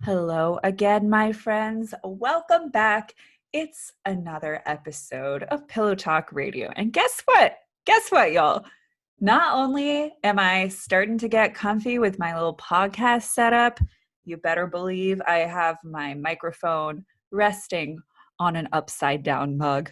Hello again, my friends. Welcome back. It's another episode of Pillow Talk Radio. And guess what? Guess what, y'all? Not only am I starting to get comfy with my little podcast setup, you better believe I have my microphone resting on an upside down mug.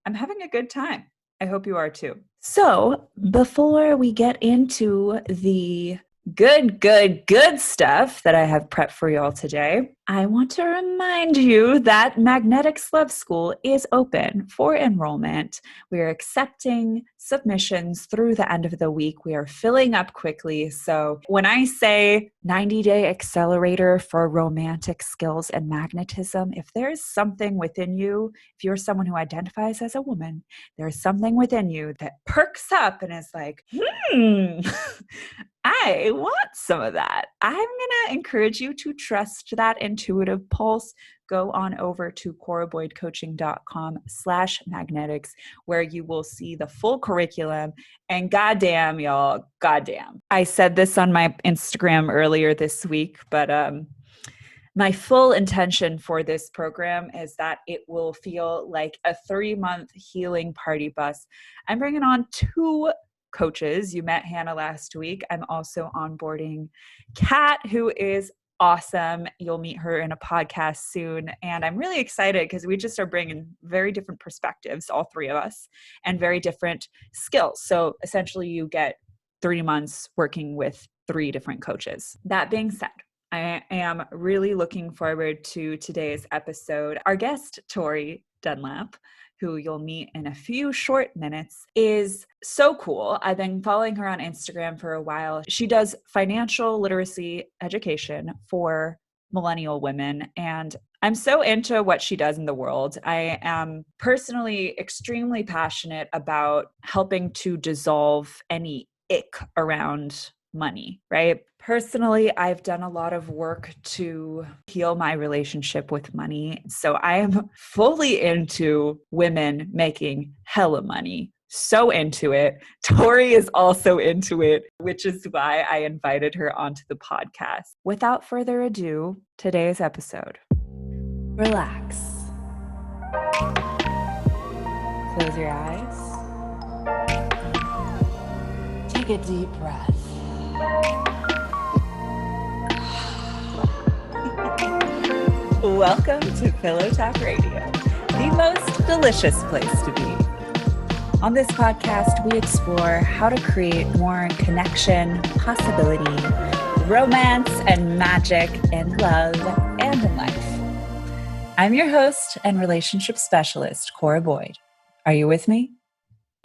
I'm having a good time. I hope you are too. So, before we get into the good stuff that I have prepped for y'all today, I want to remind you that Magnetics Love School is open for enrollment. We are accepting submissions through the end of the week. We are filling up quickly. So when I say 90-day accelerator for romantic skills and magnetism, if there's something within you, if you're someone who identifies as a woman, there's something within you that perks up and is like, I want some of that. I'm going to encourage you to trust that intuitive pulse. Go on over to coraboydcoaching.com/magnetics, where you will see the full curriculum. And goddamn, y'all, goddamn. I said this on my Instagram earlier this week, but my full intention for this program is that it will feel like a 3-month healing party bus. I'm bringing on 2 coaches. You met Hannah last week. I'm also onboarding Kat, who is awesome. You'll meet her in a podcast soon. And I'm really excited because we just are bringing very different perspectives, all 3 of us, and very different skills. So essentially you get 3 months working with 3 different coaches. That being said, I am really looking forward to today's episode. Our guest, Tori Dunlap, who you'll meet in a few short minutes, is so cool. I've been following her on Instagram for a while. She does financial literacy education for millennial women, and I'm so into what she does in the world. I am personally extremely passionate about helping to dissolve any ick around money, right? Personally, I've done a lot of work to heal my relationship with money. So I am fully into women making hella money. So into it. Tori is also into it, which is why I invited her onto the podcast. Without further ado, today's episode. Relax. Close your eyes. Take a deep breath. Welcome to Pillow Talk Radio, the most delicious place to be. On this podcast, we explore how to create more connection, possibility, romance, and magic in love and in life. I'm your host and relationship specialist, Cora Boyd. Are you with me?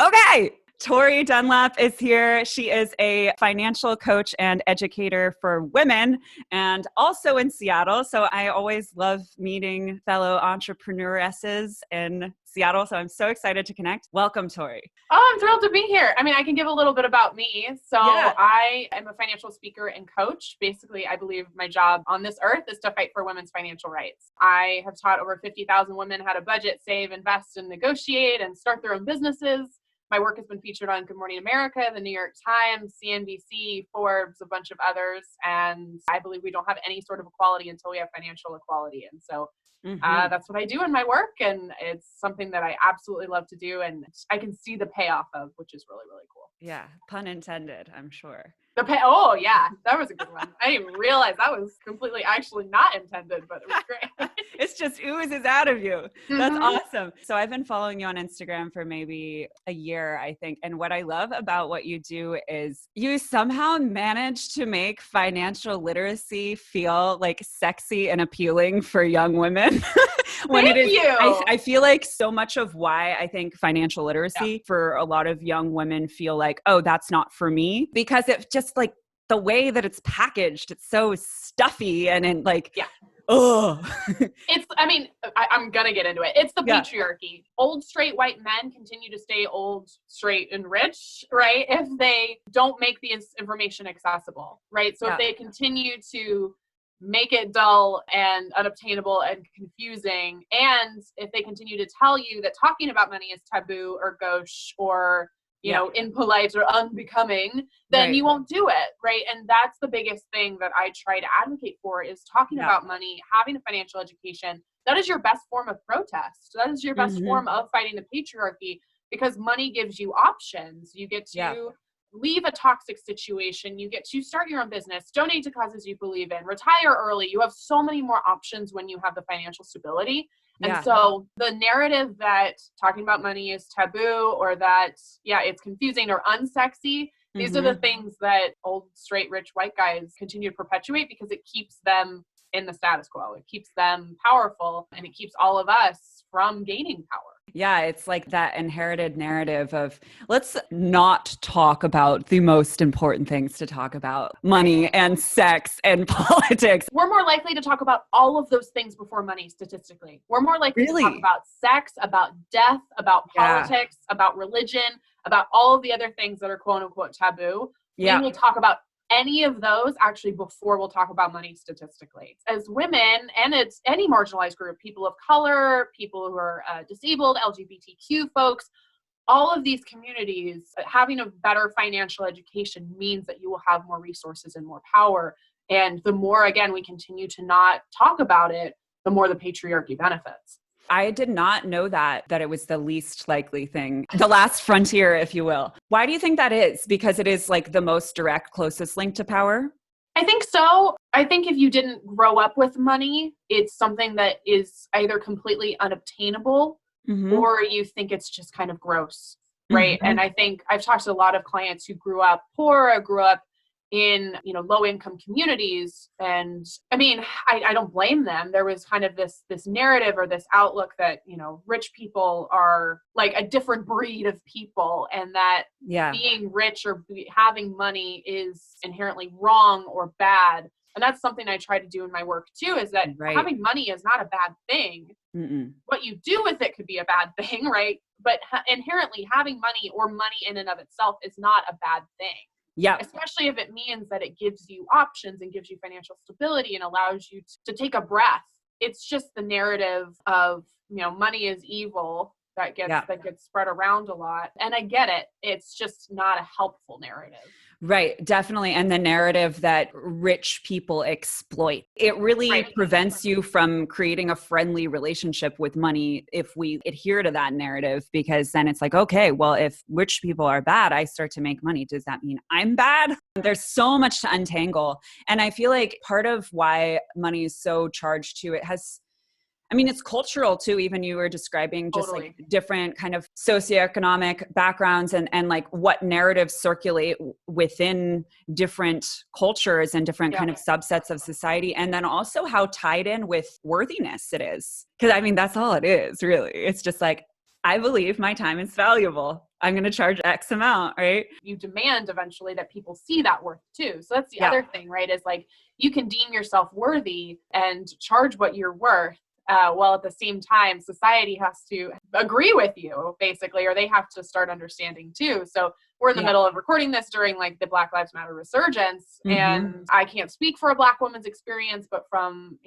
Okay. Tori Dunlap is here. She is a financial coach and educator for women and also in Seattle. So I always love meeting fellow entrepreneuresses in Seattle. So I'm so excited to connect. Welcome, Tori. Oh, I'm thrilled to be here. I mean, I can give a little bit about me. So Yeah. I am a financial speaker and coach. Basically, I believe my job on this earth is to fight for women's financial rights. I have taught over 50,000 women how to budget, save, invest, and negotiate and start their own businesses. My work has been featured on Good Morning America, the New York Times, CNBC, Forbes, a bunch of others. And I believe we don't have any sort of equality until we have financial equality. And so that's what I do in my work. And it's something that I absolutely love to do. And I can see the payoff of, which is really, really cool. Yeah, pun intended, I'm sure. Oh, yeah, that was a good one. I didn't even realize that was completely actually not intended, but it was great. It's just oozes out of you. That's awesome. So I've been following you on Instagram for maybe a year, I think. And what I love about what you do is you somehow manage to make financial literacy feel like sexy and appealing for young women. Thank you. I feel like so much of why I think financial literacy for a lot of young women feel like, oh, that's not for me, because it's just like the way that it's packaged, it's so stuffy and like, oh, I'm going to get into it. It's the patriarchy. Old straight white men continue to stay old, straight, and rich, right? If they don't make the information accessible, right? So if they continue to make it dull and unobtainable and confusing, and if they continue to tell you that talking about money is taboo or gauche or impolite or unbecoming, then you won't do it, right? And that's the biggest thing that I try to advocate for is talking about money, having a financial education. That is your best form of protest. That is your best form of fighting the patriarchy, because money gives you options. You get to leave a toxic situation. You get to start your own business, donate to causes you believe in, retire early. You have so many more options when you have the financial stability. And so the narrative that talking about money is taboo, or that, it's confusing or unsexy, these are the things that old, straight, rich white guys continue to perpetuate, because it keeps them in the status quo. It keeps them powerful, and it keeps all of us from gaining power. Yeah, it's like that inherited narrative of let's not talk about the most important things to talk about, money and sex and politics. We're more likely to talk about all of those things before money statistically. We're more likely to talk about sex, about death, about politics, about religion, about all of the other things that are quote unquote taboo. We will talk about any of those actually before we'll talk about money statistically. As women, and it's any marginalized group, people of color, people who are disabled, LGBTQ folks, all of these communities, having a better financial education means that you will have more resources and more power. And the more, again, we continue to not talk about it, the more the patriarchy benefits. I did not know that it was the least likely thing, the last frontier, if you will. Why do you think that is? Because it is like the most direct, closest link to power? I think so. I think if you didn't grow up with money, it's something that is either completely unobtainable or you think it's just kind of gross, right? And I think I've talked to a lot of clients who grew up poor or grew up in, low income communities. And I mean, I don't blame them. There was kind of this narrative or this outlook that, rich people are like a different breed of people, and that being rich or having money is inherently wrong or bad. And that's something I try to do in my work too, is that having money is not a bad thing. What you do with it could be a bad thing, right? But inherently having money or money in and of itself is not a bad thing. Yeah. Especially if it means that it gives you options and gives you financial stability and allows you to take a breath. It's just the narrative of, money is evil that gets spread around a lot. And I get it. It's just not a helpful narrative. Right, definitely. And the narrative that rich people exploit. It really prevents you from creating a friendly relationship with money if we adhere to that narrative, because then it's like, okay, well, if rich people are bad, I start to make money. Does that mean I'm bad? There's so much to untangle. And I feel like part of why money is so charged to it it's cultural too. Even you were describing just like different kind of socioeconomic backgrounds and like what narratives circulate within different cultures and different kind of subsets of society. And then also how tied in with worthiness it is. Because that's all it is, really. It's just like, I believe my time is valuable. I'm going to charge X amount, right? You demand eventually that people see that worth too. So that's the other thing, right? Is like, you can deem yourself worthy and charge what you're worth. While at the same time, society has to agree with you, basically, or they have to start understanding too. So we're in the middle of recording this during like the Black Lives Matter resurgence. And I can't speak for a Black woman's experience, but from,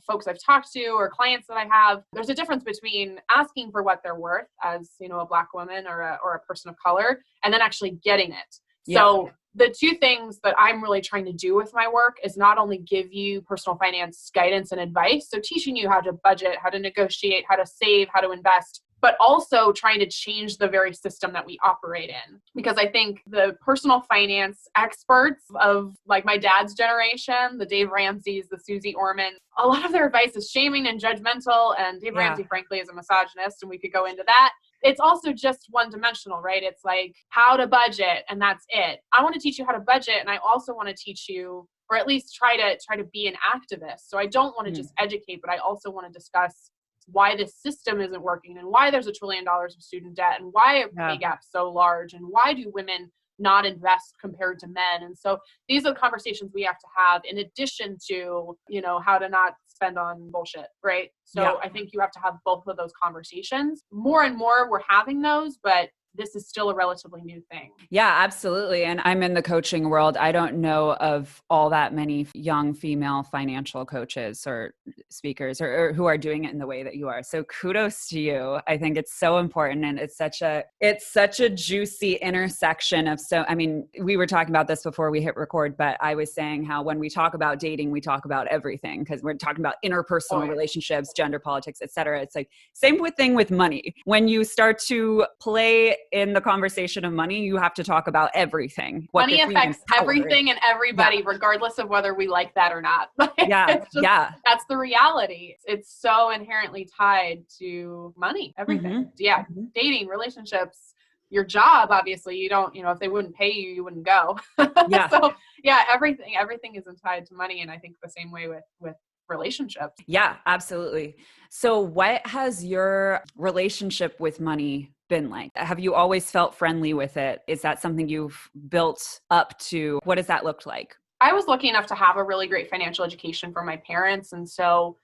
folks I've talked to or clients that I have, there's a difference between asking for what they're worth as, a Black woman or a person of color, and then actually getting it. So the two things that I'm really trying to do with my work is not only give you personal finance guidance and advice, so teaching you how to budget, how to negotiate, how to save, how to invest, but also trying to change the very system that we operate in. Because I think the personal finance experts of like my dad's generation, the Dave Ramseys, the Susie Orman, a lot of their advice is shaming and judgmental. And Dave Ramsey, frankly, is a misogynist, and we could go into that. It's also just one-dimensional, right? It's like how to budget, and that's it. I want to teach you how to budget, and I also want to teach you, or at least try to be an activist. So I don't want to just educate, but I also want to discuss why this system isn't working, and why there's $1 trillion of student debt, and why a pay gap's so large, and why do women not invest compared to men. And so these are the conversations we have to have, in addition to, how to not spend on bullshit, right? So I think you have to have both of those conversations. More and more we're having those, but this is still a relatively new thing. Yeah, absolutely. And I'm in the coaching world. I don't know of all that many young female financial coaches, or speakers or who are doing it in the way that you are. So kudos to you. I think it's so important. And it's such a juicy intersection of, so, I mean, we were talking about this before we hit record, but I was saying how when we talk about dating, we talk about everything because we're talking about interpersonal relationships, gender politics, et cetera. It's like same thing with money. When you start to play in the conversation of money, you have to talk about everything. Money affects everything and everybody, regardless of whether we like that or not. That's the reality. It's so inherently tied to money, everything. Dating, relationships, your job, obviously, you don't, if they wouldn't pay you, you wouldn't go. So everything isn't tied to money. And I think the same way with relationships. Yeah, absolutely. So what has your relationship with money been like? Have you always felt friendly with it? Is that something you've built up to? What does that look like? I was lucky enough to have a really great financial education from my parents. And so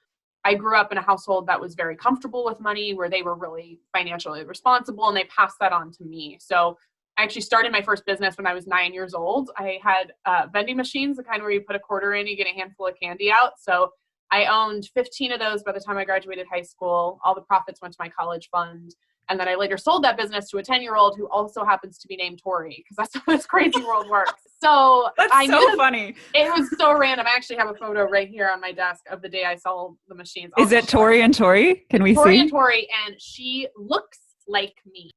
I grew up in a household that was very comfortable with money, where they were really financially responsible, and they passed that on to me. So I actually started my first business when I was 9 years old. I had vending machines, the kind where you put a quarter in, you get a handful of candy out. So I owned 15 of those by the time I graduated high school. All the profits went to my college fund. And then I later sold that business to a 10-year-old who also happens to be named Tori, because that's how this crazy world works. So that's so funny. It was so random. I actually have a photo right here on my desk of the day I sold the machines. Is it Tori and Tori? Can we see? Tori and Tori, and she looks like me.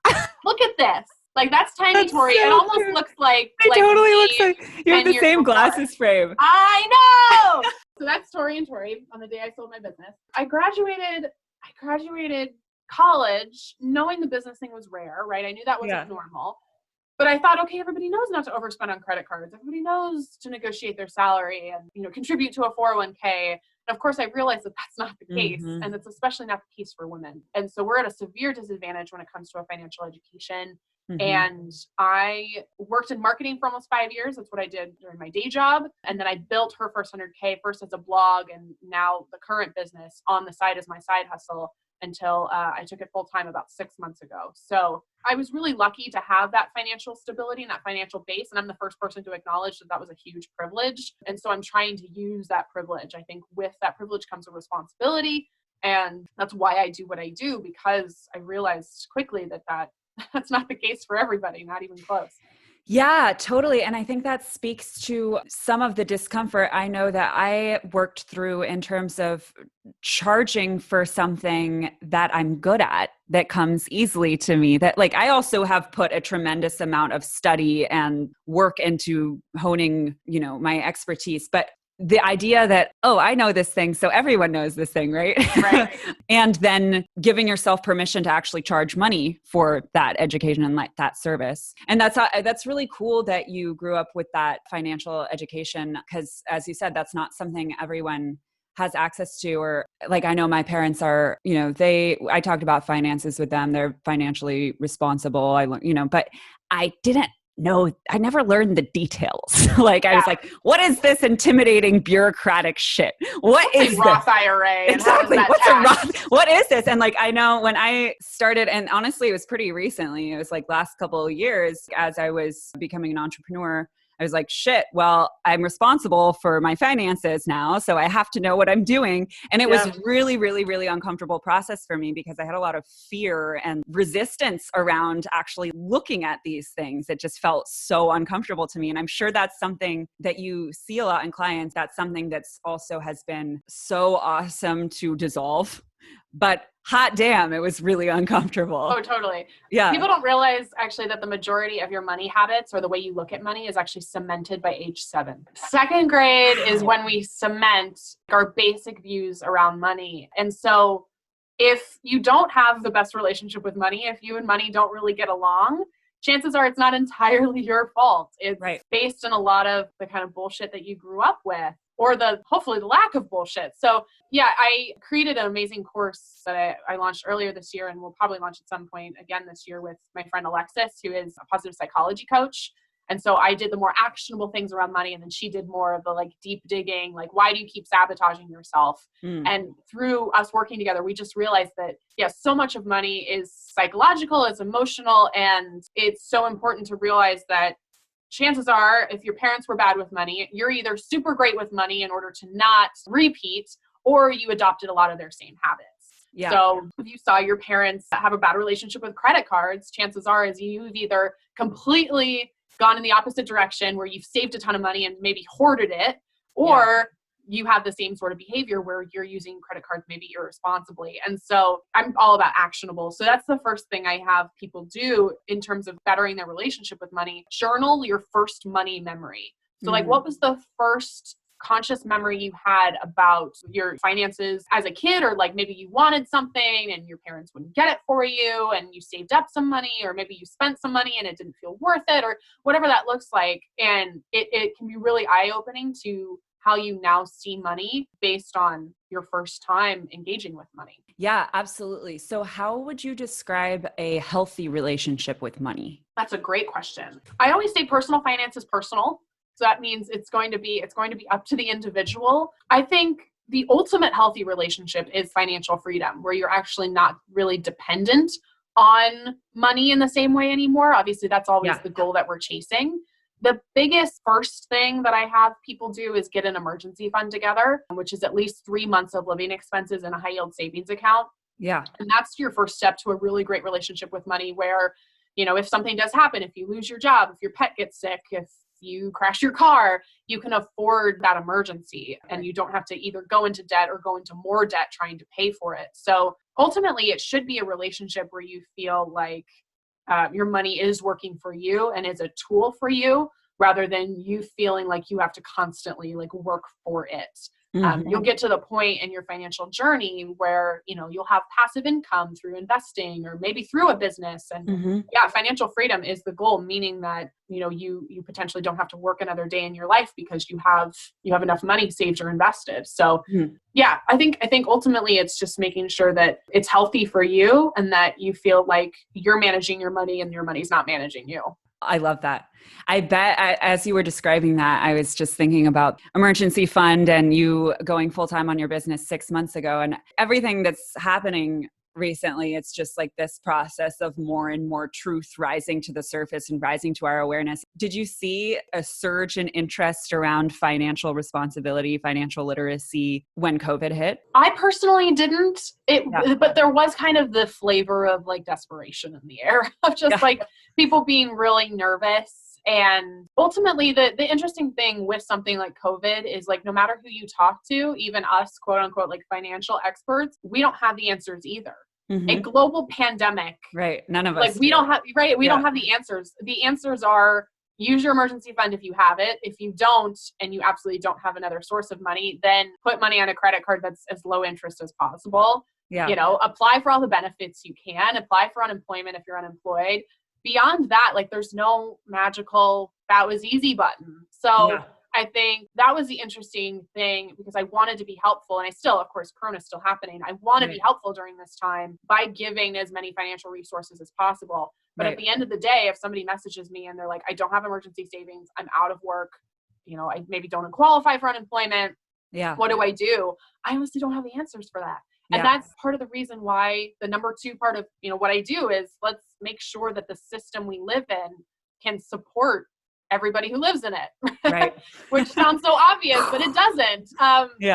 Look at this. Like, that's tiny Tori. So it almost looks like it totally looks like you have the same glasses frame. I know. So that's Tori and Tori on the day I sold my business. I graduated college knowing the business thing was rare, right? I knew that wasn't normal. But I thought, okay, everybody knows not to overspend on credit cards. Everybody knows to negotiate their salary and, contribute to a 401k. And of course, I realized that that's not the case. And it's especially not the case for women. And so we're at a severe disadvantage when it comes to a financial education. And I worked in marketing for almost 5 years. That's what I did during my day job. And then I built Her First 100K first as a blog, and now the current business on the side as my side hustle, until I took it full time about 6 months ago. So I was really lucky to have that financial stability and that financial base. And I'm the first person to acknowledge that that was a huge privilege. And so I'm trying to use that privilege. I think with that privilege comes a responsibility. And that's why I do what I do, because I realized quickly that that's not the case for everybody, not even close. Yeah, totally. And I think that speaks to some of the discomfort I know that I worked through in terms of charging for something that I'm good at, that comes easily to me, that like I also have put a tremendous amount of study and work into honing, my expertise. But the idea that, oh, I know this thing, so everyone knows this thing, right? Right. And then giving yourself permission to actually charge money for that education and like that service. And that's really cool that you grew up with that financial education, because as you said, that's not something everyone has access to. Or like, I know my parents are, I talked about finances with them. They're financially responsible. But I never learned the details. I was like, what is this intimidating bureaucratic shit? What is this? Roth IRA? Exactly. What is this? And I know when I started, and honestly, it was pretty recently, it was last couple of years as I was becoming an entrepreneur, I was like, shit, well, I'm responsible for my finances now, so I have to know what I'm doing. And it was really, really, really uncomfortable process for me, because I had a lot of fear and resistance around actually looking at these things. It just felt so uncomfortable to me. And I'm sure that's something that you see a lot in clients. That's something that's also has been so awesome to dissolve. But hot damn, it was really uncomfortable. Oh, totally. Yeah. People don't realize actually that the majority of your money habits or the way you look at money is actually cemented by age 7. Second grade is when we cement our basic views around money. And so if you don't have the best relationship with money, if you and money don't really get along, chances are it's not entirely your fault. It's based on a lot of the kind of bullshit that you grew up with, or hopefully the lack of bullshit. So yeah, I created an amazing course that I launched earlier this year, and we'll probably launch at some point again this year, with my friend Alexis, who is a positive psychology coach. And so I did the more actionable things around money, and then she did more of the deep digging, why do you keep sabotaging yourself? And through us working together, we just realized that, so much of money is psychological, it's emotional, and it's so important to realize that chances are, if your parents were bad with money, you're either super great with money in order to not repeat, or you adopted a lot of their same habits. Yeah. So if you saw your parents have a bad relationship with credit cards, chances are is you've either completely gone in the opposite direction where you've saved a ton of money and maybe hoarded it, or you have the same sort of behavior where you're using credit cards maybe irresponsibly. And so I'm all about actionable. So that's the first thing I have people do in terms of bettering their relationship with money. Journal your first money memory. So like, what was the first conscious memory you had about your finances as a kid? Or like maybe you wanted something and your parents wouldn't get it for you and you saved up some money, or maybe you spent some money and it didn't feel worth it, or whatever that looks like. And it can be really eye-opening to how you now see money based on your first time engaging with money. Yeah, absolutely. So how would you describe a healthy relationship with money? That's a great question. I always say personal finance is personal. So that means it's going to be up to the individual. I think the ultimate healthy relationship is financial freedom, where you're actually not really dependent on money in the same way anymore. Obviously, that's always the goal that we're chasing. The biggest first thing that I have people do is get an emergency fund together, which is at least 3 months of living expenses in a high yield savings account. Yeah. And that's your first step to a really great relationship with money where, if something does happen, if you lose your job, if your pet gets sick, if you crash your car, you can afford that emergency and you don't have to either go into debt or go into more debt trying to pay for it. So ultimately, it should be a relationship where you feel like your money is working for you and is a tool for you, rather than you feeling like you have to constantly like work for it. You'll get to the point in your financial journey where, you'll have passive income through investing or maybe through a business. And financial freedom is the goal, meaning that, you potentially don't have to work another day in your life because you have enough money saved or invested. So I think ultimately it's just making sure that it's healthy for you and that you feel like you're managing your money and your money's not managing you. I love that. I bet as you were describing that, I was just thinking about emergency fund and you going full-time on your business 6 months ago and everything that's happening recently. It's just like this process of more and more truth rising to the surface and rising to our awareness. Did you see a surge in interest around financial responsibility, financial literacy when COVID hit? I personally didn't. But there was kind of the flavor of like desperation in the air of just like people being really nervous. And ultimately, the interesting thing with something like COVID is like, no matter who you talk to, even us, quote unquote, like financial experts, we don't have the answers either. A global pandemic. Right. None of us. Like we don't have the answers. The answers are use your emergency fund if you have it. If you don't, and you absolutely don't have another source of money, then put money on a credit card that's as low interest as possible. Yeah. Apply for all the benefits you can. Apply for unemployment if you're unemployed. Beyond that, like there's no magical, that was easy button. So I think that was the interesting thing because I wanted to be helpful. And I still, of course, Corona's still happening. I want to be helpful during this time by giving as many financial resources as possible. But at the end of the day, if somebody messages me and they're like, I don't have emergency savings, I'm out of work, I maybe don't qualify for unemployment. What do I do? I honestly don't have the answers for that. And that's part of the reason why the number 2 part of, what I do is let's make sure that the system we live in can support everybody who lives in it, right? Which sounds so obvious, but it doesn't.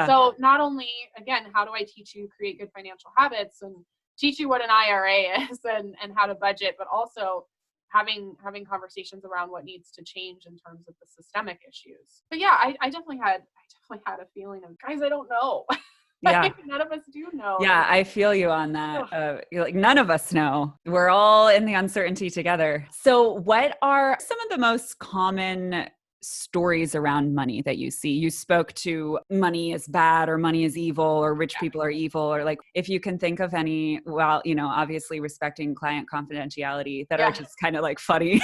So not only, again, how do I teach you create good financial habits and teach you what an IRA is and how to budget, but also having conversations around what needs to change in terms of the systemic issues. But I definitely had a feeling of, guys, I don't know. None of us do know. Yeah, I feel you on that. Like none of us know. We're all in the uncertainty together. So what are some of the most common stories around money that you see? You spoke to money is bad or money is evil or rich people are evil, or like if you can think of any, obviously respecting client confidentiality that are just kind of like funny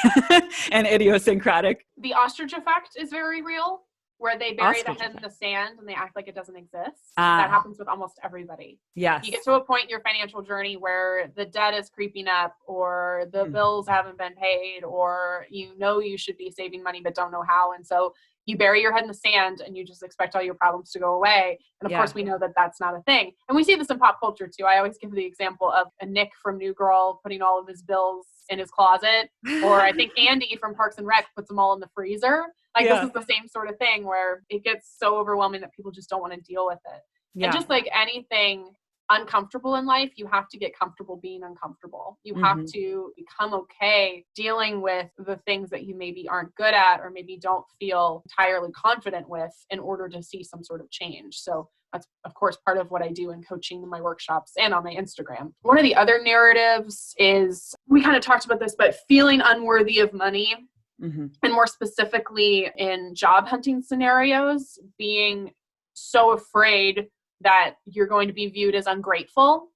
and idiosyncratic. The ostrich effect is very real. Where they bury their head in the sand and they act like it doesn't exist. That happens with almost everybody. Yes. You get to a point in your financial journey where the debt is creeping up or the bills haven't been paid or you should be saving money but don't know how. And so you bury your head in the sand and you just expect all your problems to go away. And of course we know that that's not a thing. And we see this in pop culture too. I always give the example of a Nick from New Girl putting all of his bills in his closet, or I think Andy from Parks and Rec puts them all in the freezer. Like this is the same sort of thing where it gets so overwhelming that people just don't want to deal with it. And Yeah. just like anything uncomfortable in life, you have to get comfortable being uncomfortable. You have to become okay dealing with the things that you maybe aren't good at or maybe don't feel entirely confident with in order to see some sort of change. So that's, of course, part of what I do in coaching in my workshops and on my Instagram. One of the other narratives is, we kind of talked about this, but feeling unworthy of money. And more specifically in job hunting scenarios, being so afraid that you're going to be viewed as ungrateful,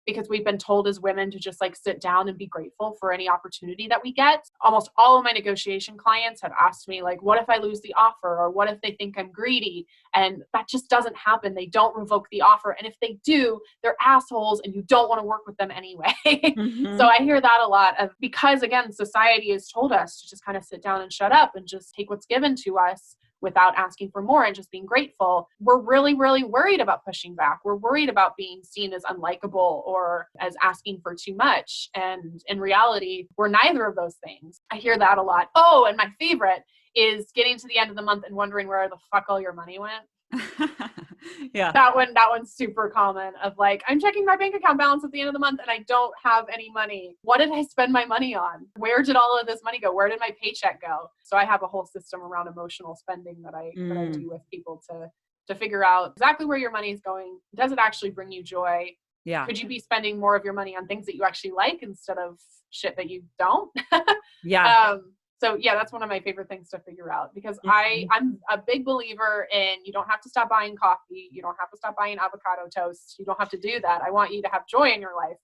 because we've been told as women to just like sit down and be grateful for any opportunity that we get. Almost all of my negotiation clients have asked me, like, what if I lose the offer? Or what if they think I'm greedy? And that just doesn't happen. They don't revoke the offer. And if they do, they're assholes and you don't want to work with them anyway. So I hear that a lot of, because again, society has told us to just kind of sit down and shut up and just take what's given to us without asking for more and just being grateful. We're really, really worried about pushing back. We're worried about being seen as unlikable or as asking for too much. And in reality, we're neither of those things. I hear that a lot. Oh, and my favorite is getting to the end of the month and wondering where the fuck all your money went. Yeah. That one's super common, of like, I'm checking my bank account balance at the end of the month and I don't have any money. What did I spend my money on? Where did all of this money go? Where did my paycheck go? So I have a whole system around emotional spending that I do with people to figure out exactly where your money is going. Does it actually bring you joy? Yeah. Could you be spending more of your money on things that you actually like instead of shit that you don't? Yeah. So yeah, that's one of my favorite things to figure out, because I'm a big believer in, you don't have to stop buying coffee. You don't have to stop buying avocado toast. You don't have to do that. I want you to have joy in your life.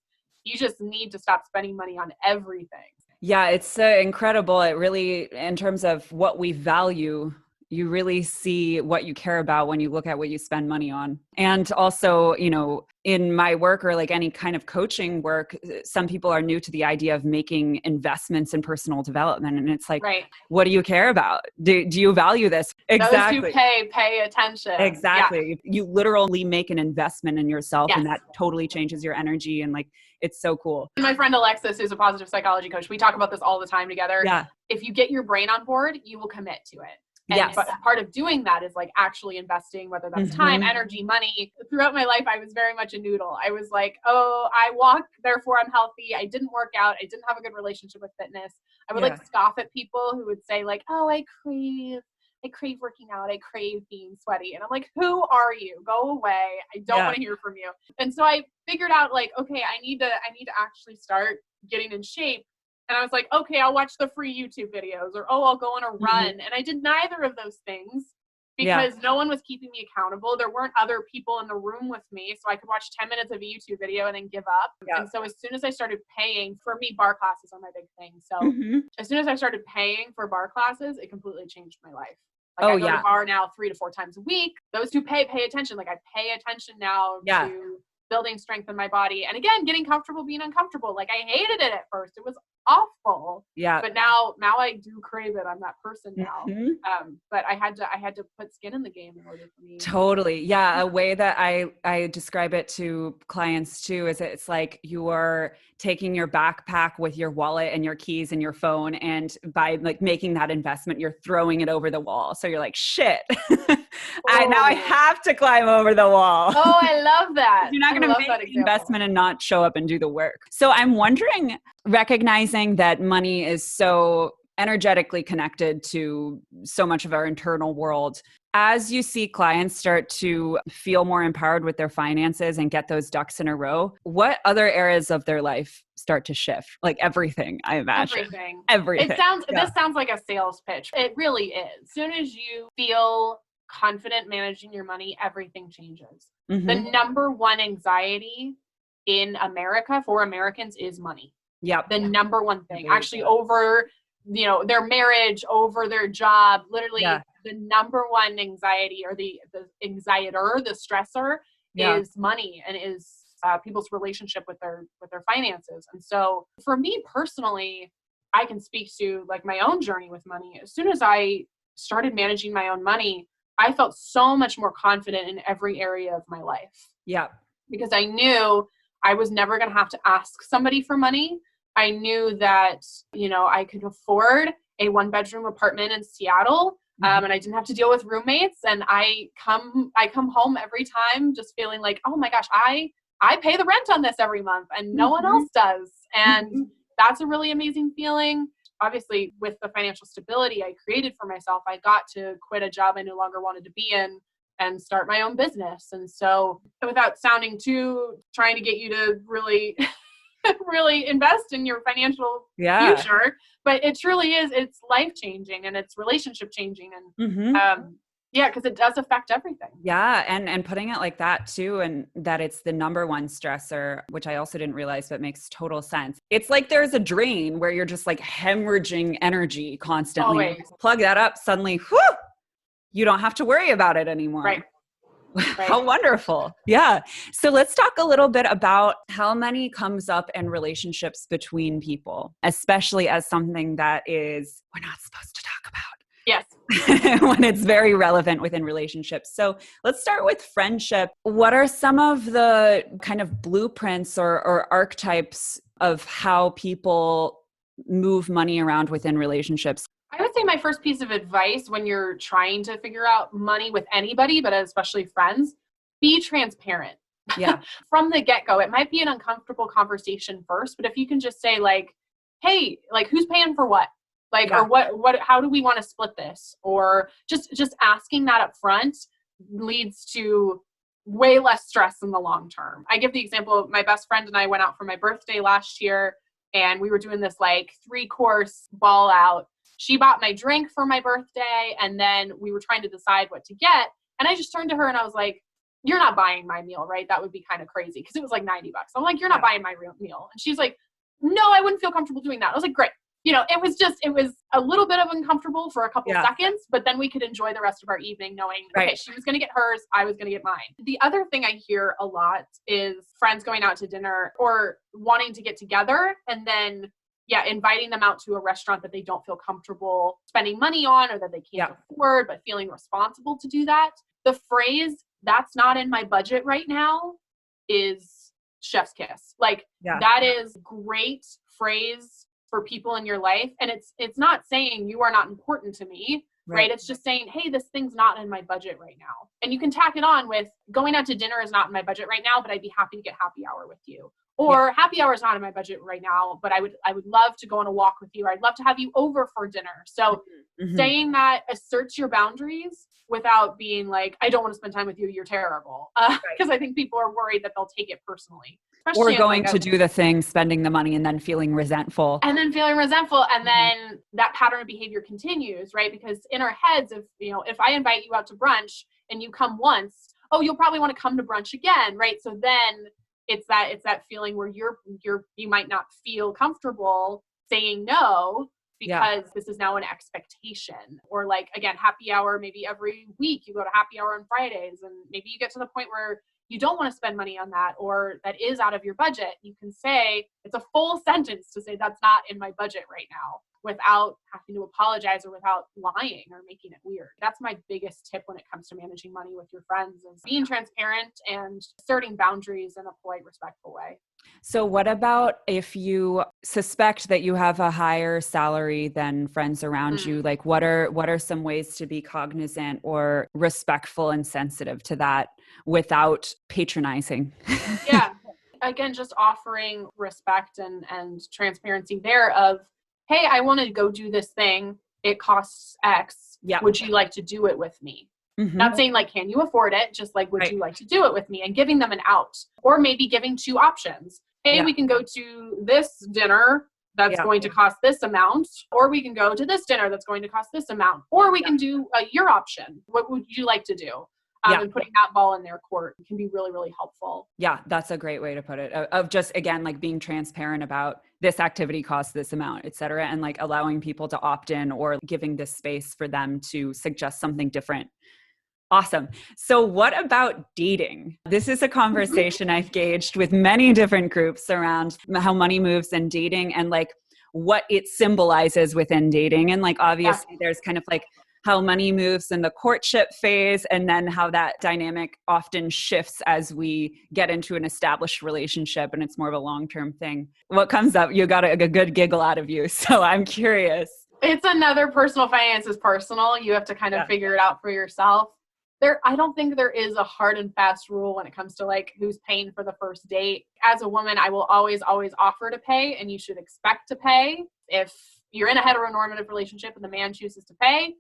You just need to stop spending money on everything. Yeah. It's incredible. It really, in terms of what we value, you really see what you care about when you look at what you spend money on. And also, you know, in my work or like any kind of coaching work, some people are new to the idea of making investments in personal development. And it's like, right. What do you care about? Do you value this? Exactly. Those who pay attention. Exactly. Yeah. You literally make an investment in yourself, Yes. and that totally changes your energy. And like, it's so cool. My friend Alexis, who's a positive psychology coach, we talk about this all the time together. Yeah. If you get your brain on board, you will commit to it. And Yes. But part of doing that is like actually investing, whether that's time, energy, money. Throughout my life, I was very much a noodle. I was like, oh, I walk, therefore I'm healthy. I didn't work out. I didn't have a good relationship with fitness. I would like scoff at people who would say like, oh, I crave working out. I crave being sweaty. And I'm like, who are you? Go away. I don't want to hear from you. And so I figured out like, okay, I need to actually start getting in shape. And I was like, okay, I'll watch the free YouTube videos, or, oh, I'll go on a run. And I did neither of those things because no one was keeping me accountable. There weren't other people in the room with me. So I could watch 10 minutes of a YouTube video and then give up. And so as soon as I started paying, for me, bar classes are my big thing. So as soon as I started paying for bar classes, it completely changed my life. Like I go to bar now 3 to 4 times a week. Those who pay attention. Like I pay attention now to building strength in my body. And again, getting comfortable being uncomfortable. Like I hated it at first. It was awful. Yeah. But now I do crave it. I'm that person now. But I had to put skin in the game in order for me. Totally. Yeah. A way that I describe it to clients too is it's like you are taking your backpack with your wallet and your keys and your phone, and by like making that investment, you're throwing it over the wall. So you're like, shit. Now I have to climb over the wall. Oh, I love that. You're not going to make the investment and not show up and do the work. So I'm wondering, recognizing that money is so energetically connected to so much of our internal world, as you see clients start to feel more empowered with their finances and get those ducks in a row, what other areas of their life start to shift? Like everything, I imagine. Everything. This sounds like a sales pitch. It really is. As soon as you feel confident managing your money, everything changes. The number one anxiety in America for Americans is money. Yep. The number one thing, actually over, their marriage, over their job, literally the number one anxiety, or the anxietor, the stressor is money, and is people's relationship with their finances. And so for me personally, I can speak to like my own journey with money. As soon as I started managing my own money, I felt so much more confident in every area of my life. Yeah. Because I knew I was never going to have to ask somebody for money. I knew that, I could afford a 1-bedroom apartment in Seattle. And I didn't have to deal with roommates. And I come home every time just feeling like, oh my gosh, I pay the rent on this every month and no one else does. And that's a really amazing feeling. Obviously, with the financial stability I created for myself, I got to quit a job I no longer wanted to be in and start my own business. And so, without sounding too trying to get you to really really invest in your financial future, but it truly is, it's life changing and it's relationship changing. And because it does affect everything. Yeah. And putting it like that too, and that it's the number one stressor, which I also didn't realize, but makes total sense. It's like there's a drain where you're just like hemorrhaging energy constantly. Always. Plug that up, suddenly, whew, you don't have to worry about it anymore. Right. How wonderful. Yeah. So let's talk a little bit about how money comes up in relationships between people, especially as something that is, we're not supposed to talk about. Yes. When it's very relevant within relationships. So let's start with friendship. What are some of the kind of blueprints or archetypes of how people move money around within relationships? I would say my first piece of advice when you're trying to figure out money with anybody, but especially friends, be transparent. Yeah. From the get-go. It might be an uncomfortable conversation first, but if you can just say like, hey, like who's paying for what? Like, or what, how do we want to split this? Or just asking that up front leads to way less stress in the long term. I give the example of my best friend and I went out for my birthday last year and we were doing this like 3-course ball out. She bought my drink for my birthday and then we were trying to decide what to get. And I just turned to her and I was like, you're not buying my meal, right? That would be kind of crazy because it was like $90. I'm like, you're not buying my real meal. And she's like, no, I wouldn't feel comfortable doing that. I was like, great. You know, it was a little bit of uncomfortable for a couple seconds, but then we could enjoy the rest of our evening knowing, okay, she was going to get hers, I was going to get mine. The other thing I hear a lot is friends going out to dinner or wanting to get together and then, inviting them out to a restaurant that they don't feel comfortable spending money on or that they can't afford, but feeling responsible to do that. The phrase, that's not in my budget right now, is chef's kiss. Like that is great phrase for people in your life. And it's not saying you are not important to me, right? It's just saying, hey, this thing's not in my budget right now. And you can tack it on with going out to dinner is not in my budget right now, but I'd be happy to get happy hour with you. Or happy hour is not in my budget right now, but I would love to go on a walk with you. Or I'd love to have you over for dinner. So saying that asserts your boundaries without being like, I don't want to spend time with you, you're terrible. Because I think people are worried that they'll take it personally. Or going to do the thing, spending the money, and then feeling resentful. And then then that pattern of behavior continues, right? Because in our heads, if I invite you out to brunch and you come once, oh, you'll probably want to come to brunch again, right? So then it's that feeling where you might not feel comfortable saying no because this is now an expectation. Or like, again, happy hour, maybe every week you go to happy hour on Fridays and maybe you get to the point where you don't want to spend money on that or that is out of your budget. You can say, it's a full sentence to say that's not in my budget right now without having to apologize or without lying or making it weird. That's my biggest tip when it comes to managing money with your friends is being transparent and asserting boundaries in a polite, respectful way. So what about if you suspect that you have a higher salary than friends around you? Like what are some ways to be cognizant or respectful and sensitive to that without patronizing? Again, just offering respect and transparency there of, hey, I want to go do this thing. It costs X. Would you like to do it with me? Not saying like, can you afford it? Just like, would you like to do it with me? And giving them an out, or maybe giving 2 options. Hey, we can go to this dinner that's going to cost this amount, or we can go to this dinner that's going to cost this amount, or we can do your option. What would you like to do? And putting that ball in their court can be really, really helpful. Yeah, that's a great way to put it. Of just, again, like being transparent about this activity costs this amount, et cetera, and like allowing people to opt in or giving this space for them to suggest something different. Awesome. So what about dating? This is a conversation I've gauged with many different groups around how money moves and dating and like what it symbolizes within dating. And like, obviously there's kind of like how money moves in the courtship phase and then how that dynamic often shifts as we get into an established relationship and it's more of a long-term thing. What comes up? You got a good giggle out of you. So I'm curious. It's another personal finance is personal. You have to kind of figure it out for yourself. I don't think there is a hard and fast rule when it comes to like who's paying for the first date. As a woman, I will always offer to pay, and you should expect to pay. If you're in a heteronormative relationship and the man chooses to pay,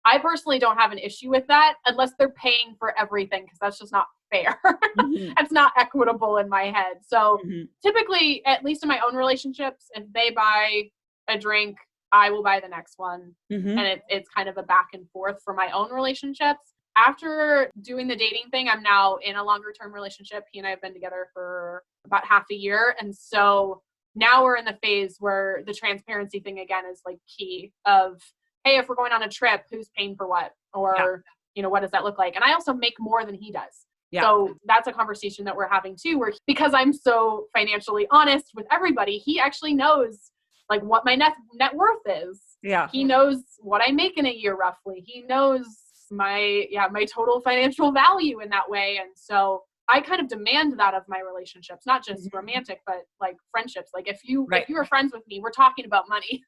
I personally don't have an issue with that unless they're paying for everything, because that's just not fair. Mm-hmm. It's not equitable in my head. So typically, at least in my own relationships, if they buy a drink, I will buy the next one. And it's kind of a back and forth for my own relationships. After doing the dating thing, I'm now in a longer term relationship. He and I have been together for about half a year. And so now we're in the phase where the transparency thing again is like key of, hey, if we're going on a trip, who's paying for what? Or, you know, what does that look like? And I also make more than he does. Yeah. So that's a conversation that we're having too, where because I'm so financially honest with everybody, he actually knows like what my net worth is. Yeah. He knows what I make in a year roughly. He knows my total financial value in that way. And so I kind of demand that of my relationships, not just romantic, but like friendships. Like if you are friends with me, we're talking about money.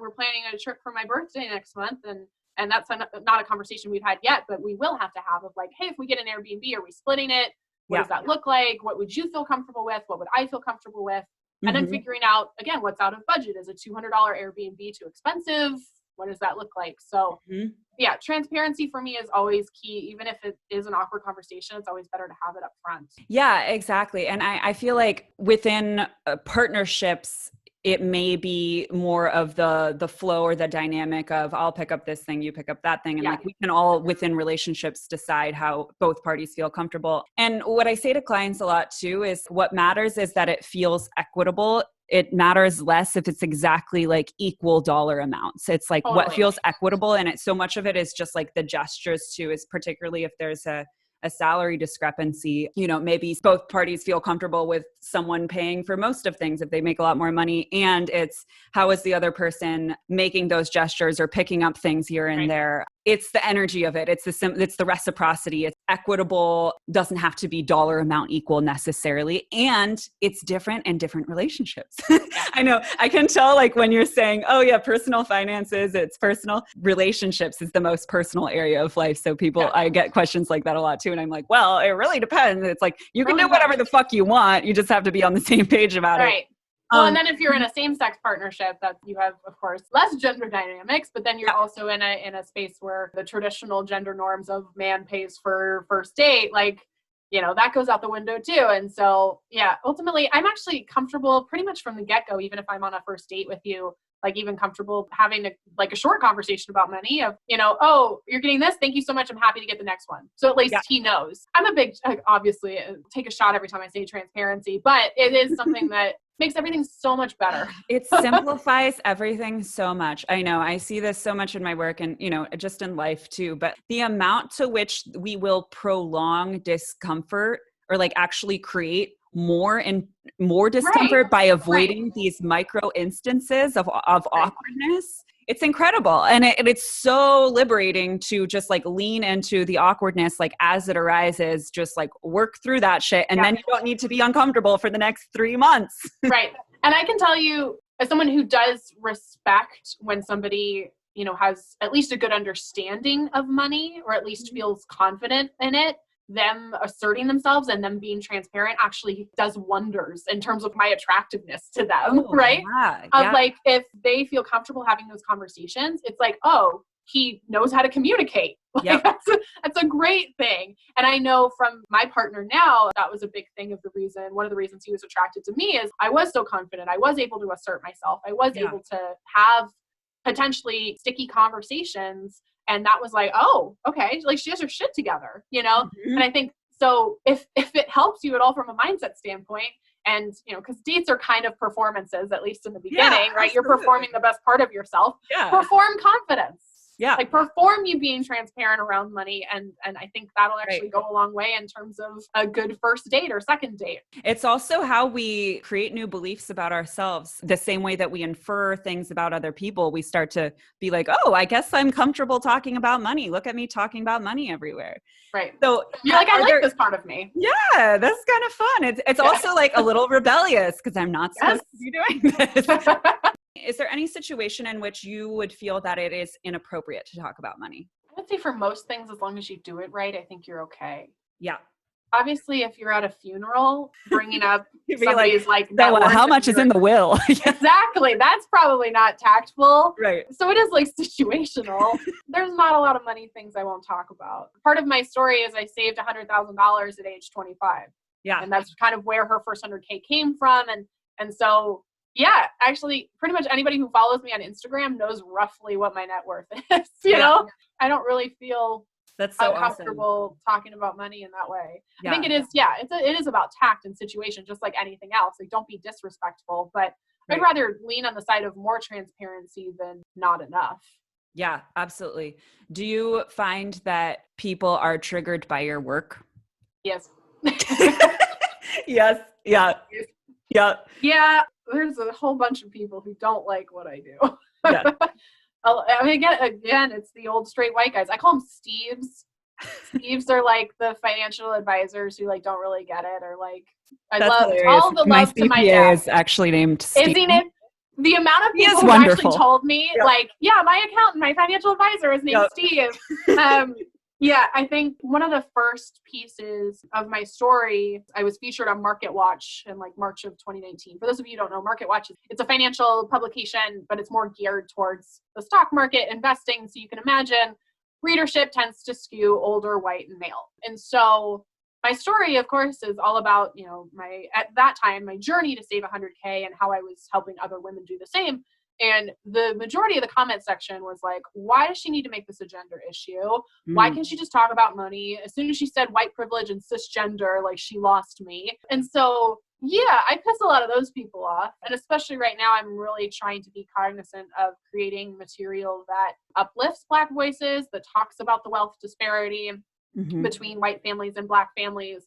We're planning a trip for my birthday next month. And that's not a conversation we've had yet, but we will have to have of like, hey, if we get an Airbnb, are we splitting it? What does that look like? What would you feel comfortable with? What would I feel comfortable with? And then figuring out, again, what's out of budget. Is a $200 Airbnb too expensive? What does that look like? So transparency for me is always key. Even if it is an awkward conversation, it's always better to have it up front. Yeah, exactly. And I feel like within partnerships, it may be more of the flow or the dynamic of I'll pick up this thing, you pick up that thing. And like we can all within relationships decide how both parties feel comfortable. And what I say to clients a lot too is what matters is that it feels equitable. It matters less if it's exactly like equal dollar amounts. It's like what feels equitable. And so much of it is just like the gestures too, is particularly if there's a salary discrepancy, you know, maybe both parties feel comfortable with someone paying for most of things if they make a lot more money. And it's how is the other person making those gestures or picking up things here and there. It's the energy of it. It's the reciprocity. It's equitable. Doesn't have to be dollar amount equal necessarily. And it's different in different relationships. I know I can tell like when you're saying, oh yeah, personal finances, it's personal. Relationships is the most personal area of life. So I get questions like that a lot too. And I'm like, well, it really depends. It's like, you can do whatever the fuck you want. You just have to be on the same page about it. Well, and then if you're in a same-sex partnership, that you have, of course, less gender dynamics, but then you're also in a space where the traditional gender norms of man pays for first date, like, you know, that goes out the window too. And so, ultimately, I'm actually comfortable pretty much from the get-go, even if I'm on a first date with you, like even comfortable having a short conversation about money of, you know, oh, you're getting this. Thank you so much. I'm happy to get the next one. So at least he knows. I'm a big, obviously, take a shot every time I say transparency, but it is something that makes everything so much better. It simplifies everything so much. I know I see this so much in my work and, you know, just in life too, but the amount to which we will prolong discomfort or like actually create more and more discomfort by avoiding these micro instances of awkwardness. It's incredible. And it's so liberating to just like lean into the awkwardness, like as it arises, just like work through that shit. And then you don't need to be uncomfortable for the next 3 months. Right. And I can tell you as someone who does respect when somebody, you know, has at least a good understanding of money or at least feels confident in it, them asserting themselves and them being transparent actually does wonders in terms of my attractiveness to them, right? Like if they feel comfortable having those conversations, it's like, oh, he knows how to communicate. Like that's a great thing. And I know from my partner now, that was a big thing of one of the reasons he was attracted to me is I was so confident. I was able to assert myself. I was able to have potentially sticky conversations. And that was like, oh, okay. Like she has her shit together, you know? And I think, so if it helps you at all from a mindset standpoint, and, you know, because dates are kind of performances, at least in the beginning, right? Absolutely. You're performing the best part of yourself. Perform confidence. Like perform you being transparent around money. And I think that'll actually go a long way in terms of a good first date or second date. It's also how we create new beliefs about ourselves. The same way that we infer things about other people, we start to be like, oh, I guess I'm comfortable talking about money. Look at me talking about money everywhere. Right. So you're like, I like this part of me. Yeah, that's kind of fun. It's also like a little rebellious because I'm not supposed to be doing this. Is there any situation in which you would feel that it is inappropriate to talk about money? I would say for most things, as long as you do it right, I think you're okay. Yeah. Obviously, if you're at a funeral, bringing up You'd be somebody's like, net so worth how and much is in the will? Exactly. That's probably not tactful. Right. So it is like situational. There's not a lot of money things I won't talk about. Part of my story is I saved $100,000 at age 25. Yeah. And that's kind of where her first 100K came from. And so, yeah, actually pretty much anybody who follows me on Instagram knows roughly what my net worth is, you know? I don't really feel that's so uncomfortable talking about money in that way. Yeah. I think it is, it is about tact and situation, just like anything else. Like, don't be disrespectful, but I'd rather lean on the side of more transparency than not enough. Yeah, absolutely. Do you find that people are triggered by your work? Yes. Yes. Yeah. Yeah. Yeah. There's a whole bunch of people who don't like what I do. Yeah. I mean, again, it's the old straight white guys. I call them Steves. Steves are like the financial advisors who like don't really get it, or like That's love hilarious. all the My love to my CPA dad. is actually named Steve. Isn't it? The amount of people who wonderful. actually told me, like, yeah, my accountant, my financial advisor is named Steve. Yeah, I think one of the first pieces of my story, I was featured on Market Watch in like March of 2019. For those of you who don't know, Market Watch, it's a financial publication, but it's more geared towards the stock market, investing. So you can imagine readership tends to skew older, white, and male. And so my story, of course, is all about, you know, at that time, my journey to save 100K and how I was helping other women do the same. And the majority of the comment section was like, why does she need to make this a gender issue? Why can't she just talk about money? As soon as she said white privilege and cisgender, like, she lost me. And so, yeah, I piss a lot of those people off. And especially right now, I'm really trying to be cognizant of creating material that uplifts Black voices, that talks about the wealth disparity between white families and Black families,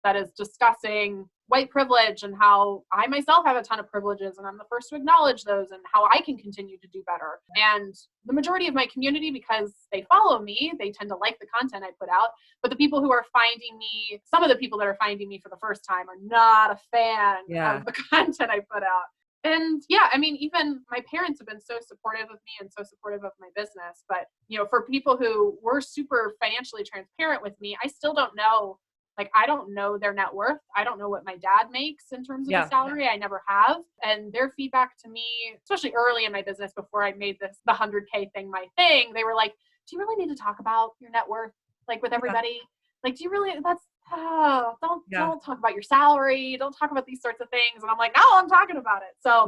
that is discussing white privilege and how I myself have a ton of privileges and I'm the first to acknowledge those, and how I can continue to do better. And the majority of my community, because they follow me, they tend to like the content I put out. But the people who are finding me, some of the people that are finding me for the first time, are not a fan of the content I put out. And yeah, I mean, even my parents have been so supportive of me and so supportive of my business. But, you know, for people who were super financially transparent with me, I still don't know. Like, I don't know their net worth. I don't know what my dad makes in terms of a salary. I never have. And their feedback to me, especially early in my business, before I made the 100K thing my thing, they were like, do you really need to talk about your net worth, like, with everybody? Like, do you really, don't talk about your salary. Don't talk about these sorts of things. And I'm like, no, I'm talking about it. So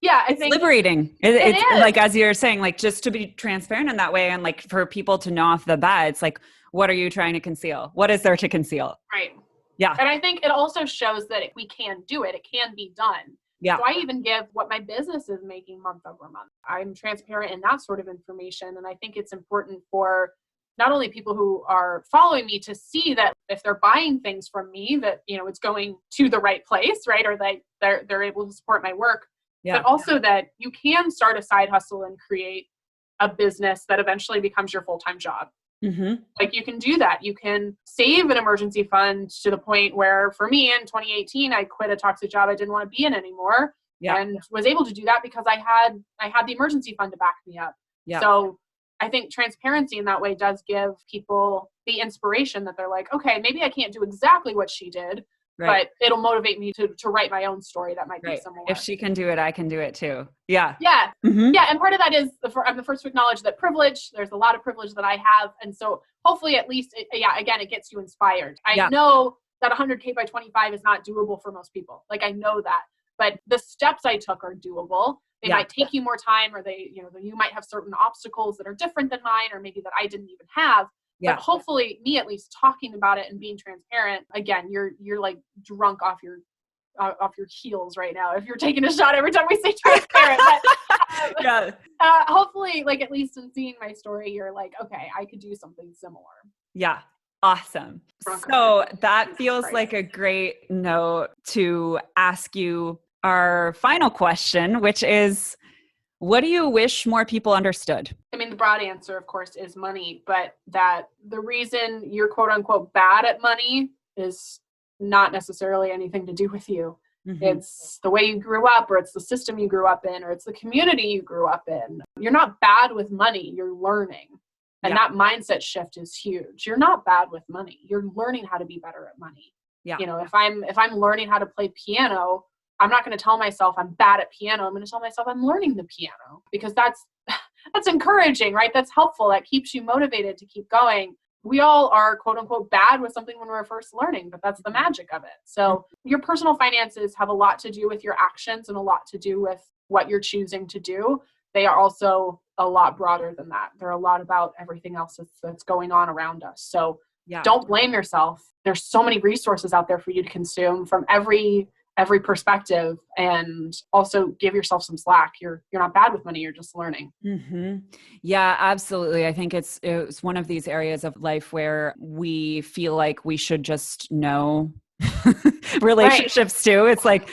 yeah, I think liberating. It's like, as you're saying, like, just to be transparent in that way. And like, for people to know off the bat, it's like, what are you trying to conceal? What is there to conceal? Right. Yeah. And I think it also shows that we can do it. It can be done. Yeah. So I even give what my business is making month over month. I'm transparent in that sort of information. And I think it's important for not only people who are following me to see that if they're buying things from me, that, you know, it's going to the right place, right? Or that they're able to support my work. But also that you can start a side hustle and create a business that eventually becomes your full-time job. Like, you can do that. You can save an emergency fund to the point where, for me in 2018, I quit a toxic job I didn't want to be in anymore, and was able to do that because I had the emergency fund to back me up. So I think transparency in that way does give people the inspiration that they're like, okay, maybe I can't do exactly what she did, but it'll motivate me to write my own story that might be similar. If she can do it, I can do it too. Yeah. Yeah. Yeah. And part of that is I'm the first to acknowledge that privilege, there's a lot of privilege that I have. And so hopefully at least, again, it gets you inspired. I know that 100K by 25 is not doable for most people. Like, I know that, but the steps I took are doable. They might take you more time, or you might have certain obstacles that are different than mine, or maybe that I didn't even have. But hopefully, me at least talking about it and being transparent, again, you're like drunk off your heels right now if you're taking a shot every time we say transparent. But, hopefully, like, at least in seeing my story, you're like, okay, I could do something similar. Yeah. Awesome. So that feels like a great note to ask you our final question, which is, what do you wish more people understood? I mean, the broad answer, of course, is money, but that the reason you're quote unquote bad at money is not necessarily anything to do with you. It's the way you grew up, or it's the system you grew up in, or it's the community you grew up in. You're not bad with money. You're learning. And that mindset shift is huge. You're not bad with money. You're learning how to be better at money. Yeah. You know, if I'm learning how to play piano, I'm not going to tell myself I'm bad at piano. I'm going to tell myself I'm learning the piano, because that's encouraging, right? That's helpful. That keeps you motivated to keep going. We all are quote unquote bad with something when we're first learning, but that's the magic of it. So your personal finances have a lot to do with your actions and a lot to do with what you're choosing to do. They are also a lot broader than that. They're a lot about everything else that's going on around us. So don't blame yourself. There's so many resources out there for you to consume from every perspective, and also give yourself some slack. You're not bad with money. You're just learning. Yeah, absolutely. I think it's one of these areas of life where we feel like we should just know relationships too. It's like,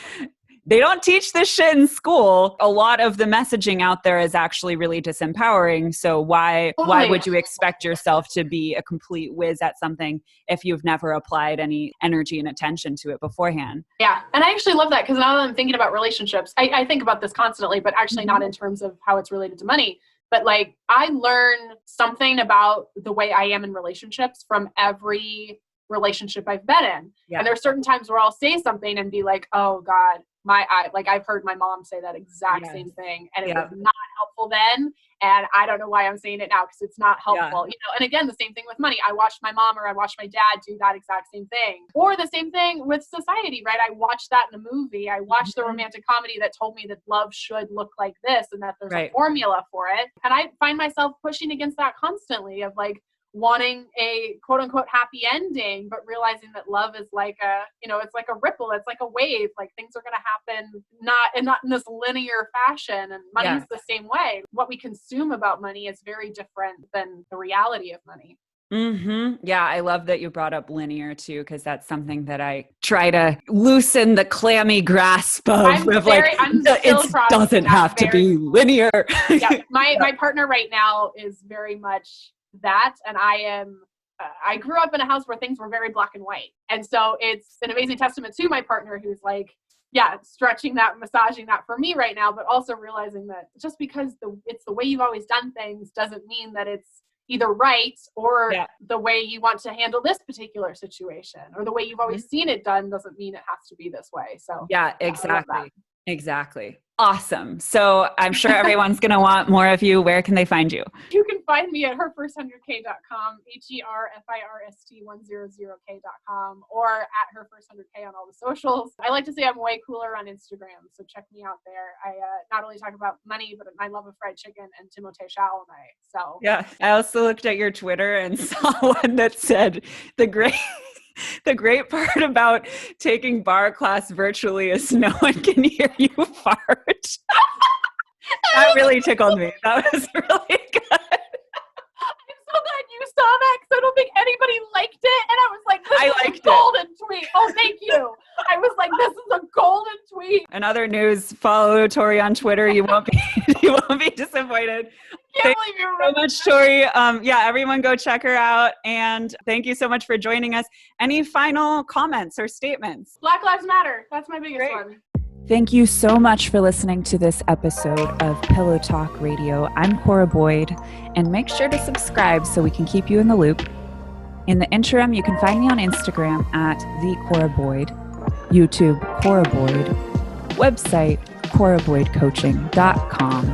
they don't teach this shit in school. A lot of the messaging out there is actually really disempowering. So why would you expect yourself to be a complete whiz at something if you've never applied any energy and attention to it beforehand? Yeah. And I actually love that, because now that I'm thinking about relationships, I think about this constantly, but actually not in terms of how it's related to money. But like, I learn something about the way I am in relationships from every relationship I've been in. Yeah. And there are certain times where I'll say something and be like, oh God, I've heard my mom say that exact same thing, and it was not helpful then. And I don't know why I'm saying it now, because it's not helpful, you know? And again, the same thing with money. I watched my mom or I watched my dad do that exact same thing, or the same thing with society, right? I watched that in a movie. I watched the romantic comedy that told me that love should look like this, and that there's a formula for it. And I find myself pushing against that constantly, of like, wanting a quote unquote happy ending, but realizing that love is like it's like a ripple. It's like a wave. Like, things are going to happen not in this linear fashion. And money is the same way. What we consume about money is very different than the reality of money. Yeah, I love that you brought up linear too, because that's something that I try to loosen the clammy grasp of. It doesn't have to be linear. My partner right now is very much that, and I grew up in a house where things were very black and white, and so it's an amazing testament to my partner, who's like, stretching that, massaging that for me right now, but also realizing that just because it's the way you've always done things doesn't mean that it's either right or the way you want to handle this particular situation, or the way you've always seen it done doesn't mean it has to be this way. So exactly. Awesome. So I'm sure everyone's going to want more of you. Where can they find you? You can find me at herfirst100k.com, HERFIRST100k.com, or at herfirst100k on all the socials. I like to say I'm way cooler on Instagram, so check me out there. I not only talk about money, but my love of fried chicken and Timothée Chalamet. So I also looked at your Twitter and saw one that said the great part about taking bar class virtually is no one can hear you fart. That really tickled me. That was really good. I'm so glad you saw that, because I don't think anybody liked it. And I was like, this is a golden tweet. Oh, thank you. I was like, this is a golden tweet. In other news, follow Tori on Twitter. You won't be disappointed. Can't believe you so much, Tori. Everyone go check her out. And thank you so much for joining us. Any final comments or statements? Black Lives Matter. That's my biggest one. Thank you so much for listening to this episode of Pillow Talk Radio. I'm Cora Boyd, and make sure to subscribe so we can keep you in the loop. In the interim, you can find me on Instagram at @TheCoraBoyd, YouTube Cora Boyd, website coraboydcoaching.com.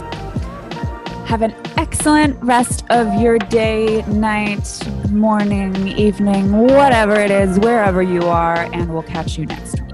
Have an excellent rest of your day, night, morning, evening, whatever it is, wherever you are, and we'll catch you next week.